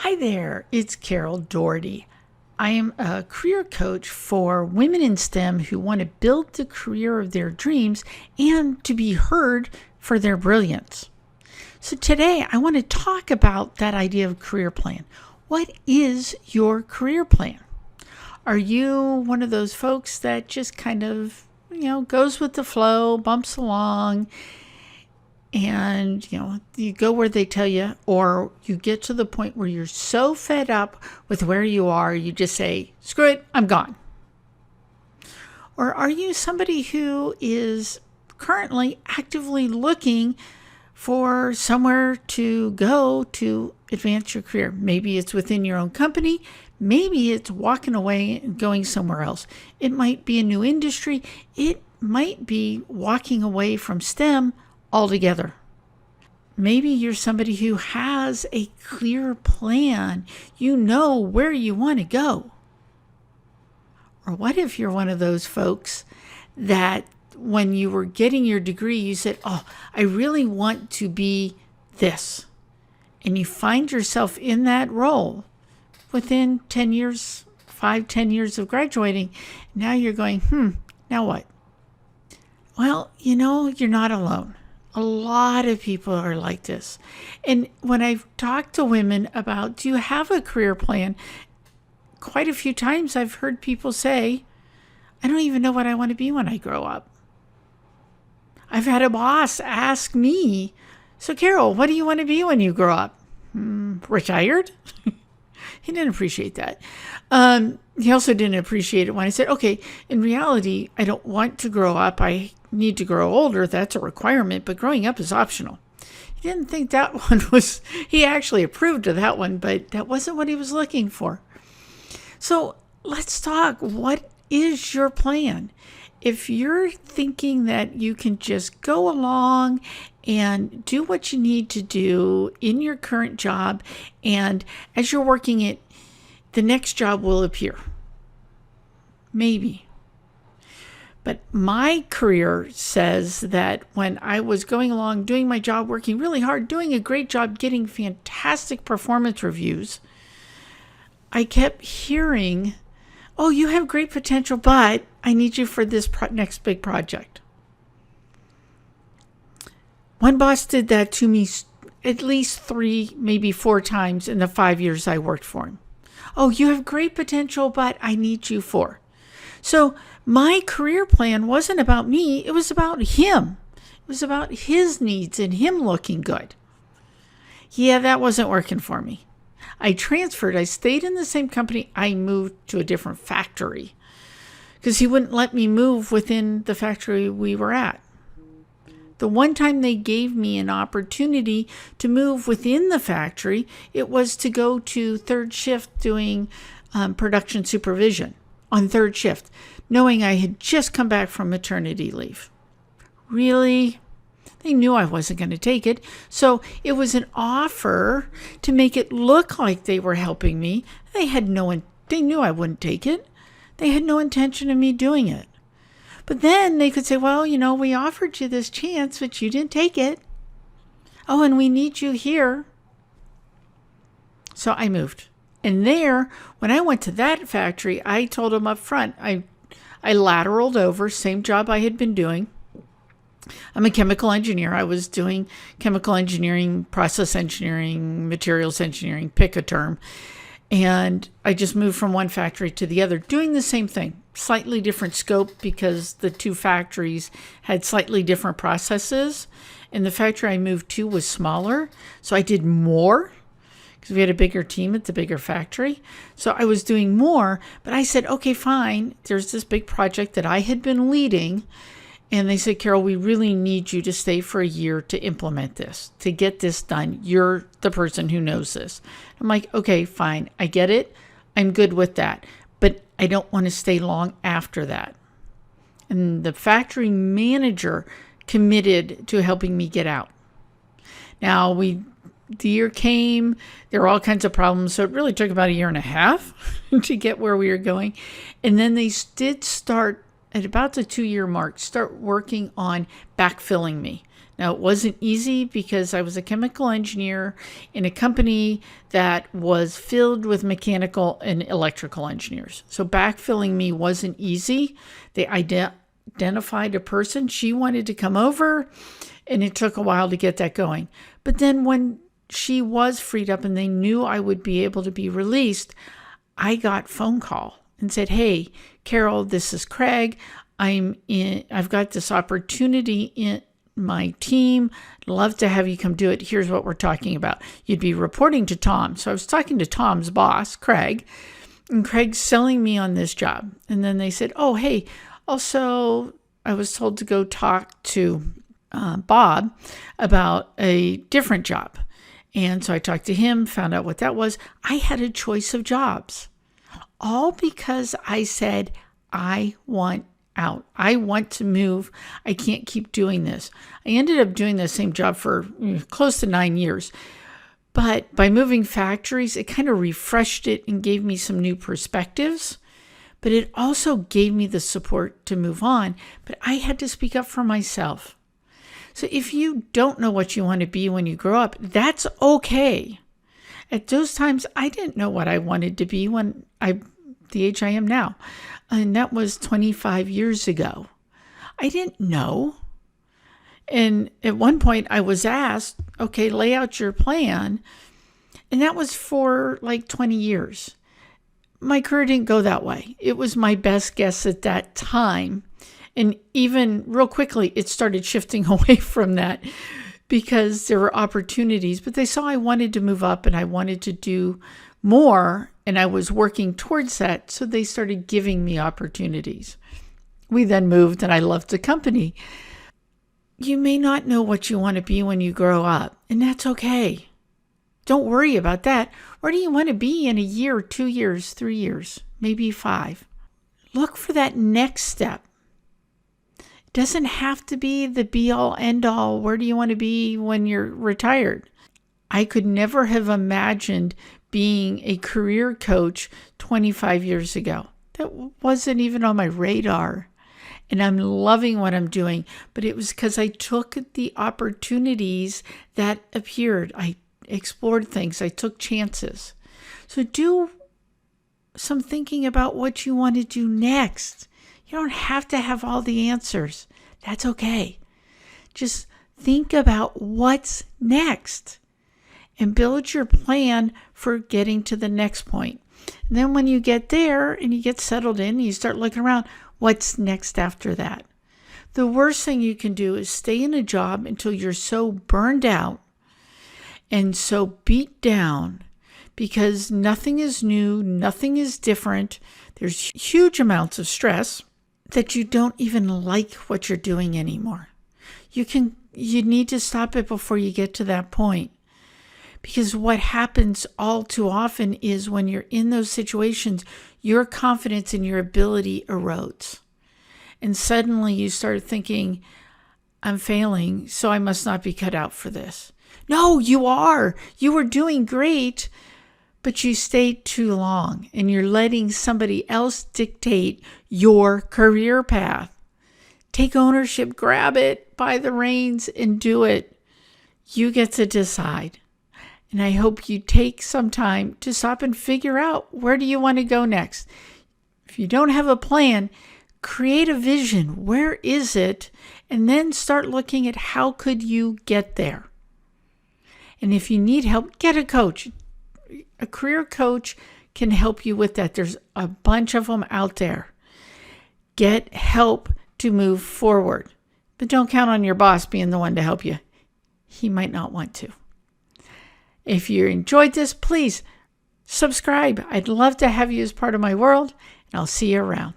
Hi there, it's Carol Doherty. I am a career coach for women in STEM who want to build the career of their dreams and to be heard for their brilliance. So today I want to talk about that idea of career plan. What is your career plan? Are you one of those folks that just kind of, goes with the flow, bumps along, and you go where they tell you, or you get to the point where you're so fed up with where you are, you just say, screw it, I'm gone? Or are you somebody who is currently actively looking for somewhere to go to advance your career? Maybe it's within your own company. Maybe it's walking away and going somewhere else. It might be a new industry. It might be walking away from STEM altogether. Maybe you're somebody who has a clear plan. You know where you want to go. Or what if you're one of those folks that when you were getting your degree, you said, I really want to be this. And you find yourself in that role within 10 years, 10 years of graduating. Now you're going, now what? Well, you're not alone. A lot of people are like this. And when I've talked to women about, do you have a career plan? Quite a few times I've heard people say, I don't even know what I want to be when I grow up. I've had a boss ask me, so Carol, what do you want to be when you grow up? Retired? He didn't appreciate that. He also didn't appreciate it when I said, okay, in reality, I don't want to grow up. I need to grow older. That's a requirement, but growing up is optional. He didn't think that one was, he actually approved of that one, but that wasn't what he was looking for. So let's talk. What is your plan? If you're thinking that you can just go along and do what you need to do in your current job, and as you're working it, the next job will appear. Maybe. But my career says that when I was going along, doing my job, working really hard, doing a great job, getting fantastic performance reviews, I kept hearing, you have great potential, but I need you for this next big project. One boss did that to me at least 3, maybe 4 times in the 5 years I worked for him. You have great potential, but I need you for. So my career plan wasn't about me. It was about him. It was about his needs and him looking good. Yeah, that wasn't working for me. I transferred. I stayed in the same company. I moved to a different factory because he wouldn't let me move within the factory we were at. The one time they gave me an opportunity to move within the factory, it was to go to third shift doing production supervision on third shift, knowing I had just come back from maternity leave. Really? They knew I wasn't going to take it. So it was an offer to make it look like they were helping me. They knew I wouldn't take it. They had no intention of me doing it. But then they could say, well, we offered you this chance, but you didn't take it. And we need you here. So I moved. And there, when I went to that factory, I told them up front, I lateraled over, same job I had been doing. I'm a chemical engineer. I was doing chemical engineering, process engineering, materials engineering, pick a term. And I just moved from one factory to the other, doing the same thing, slightly different scope because the 2 factories had slightly different processes. And the factory I moved to was smaller, so I did more because we had a bigger team at the bigger factory. So I was doing more, but I said, okay, fine. There's this big project that I had been leading. And they said, Carol, we really need you to stay for a year to implement this, to get this done. You're the person who knows this. I'm like, okay, fine. I get it. I'm good with that. But I don't want to stay long after that. And the factory manager committed to helping me get out. Now, the year came. There were all kinds of problems. So it really took about 1.5 years to get where we were going. And then they did start at about the 2-year mark, start working on backfilling me. Now, it wasn't easy because I was a chemical engineer in a company that was filled with mechanical and electrical engineers. So backfilling me wasn't easy. They identified a person. She wanted to come over, and it took a while to get that going. But then when she was freed up and they knew I would be able to be released, I got a phone call and said, "Hey, Carol, this is Craig. I've got this opportunity in my team. Love to have you come do it. Here's what we're talking about. You'd be reporting to Tom." So I was talking to Tom's boss, Craig, and Craig's selling me on this job. And then they said, "Oh, hey, also I was told to go talk to Bob about a different job." And so I talked to him, found out what that was. I had a choice of jobs, all because I said, I want out. I want to move. I can't keep doing this. I ended up doing the same job for close to 9 years. But by moving factories, it kind of refreshed it and gave me some new perspectives. But it also gave me the support to move on. But I had to speak up for myself. So if you don't know what you want to be when you grow up, that's okay. At those times, I didn't know what I wanted to be when the age I am now. And that was 25 years ago. I didn't know. And at one point I was asked, okay, lay out your plan. And that was for like 20 years. My career didn't go that way. It was my best guess at that time. And even real quickly, it started shifting away from that because there were opportunities. But they saw I wanted to move up and I wanted to do more. And I was working towards that. So they started giving me opportunities. We then moved and I left the company. You may not know what you want to be when you grow up. And that's okay. Don't worry about that. Where do you want to be in a year, 2 years, 3 years, maybe 5? Look for that next step. It doesn't have to be the be-all, end-all. Where do you want to be when you're retired? I could never have imagined being a career coach 25 years ago. That wasn't even on my radar. And I'm loving what I'm doing. But it was because I took the opportunities that appeared. I explored things. I took chances. So do some thinking about what you want to do next. You don't have to have all the answers. That's okay. Just think about what's next and build your plan for getting to the next point. And then when you get there and you get settled in, you start looking around, what's next after that? The worst thing you can do is stay in a job until you're so burned out and so beat down because nothing is new, nothing is different. There's huge amounts of stress that you don't even like what you're doing anymore. You need to stop it before you get to that point. Because what happens all too often is when you're in those situations, your confidence in your ability erodes. And suddenly you start thinking, I'm failing, so I must not be cut out for this. No, you are. You were doing great, but you stayed too long and you're letting somebody else dictate your career path. Take ownership, grab it by the reins and do it. You get to decide. And I hope you take some time to stop and figure out where do you want to go next. If you don't have a plan, create a vision. Where is it? And then start looking at how could you get there. And if you need help, get a coach. A career coach can help you with that. There's a bunch of them out there. Get help to move forward. But don't count on your boss being the one to help you. He might not want to. If you enjoyed this, please subscribe. I'd love to have you as part of my world, and I'll see you around.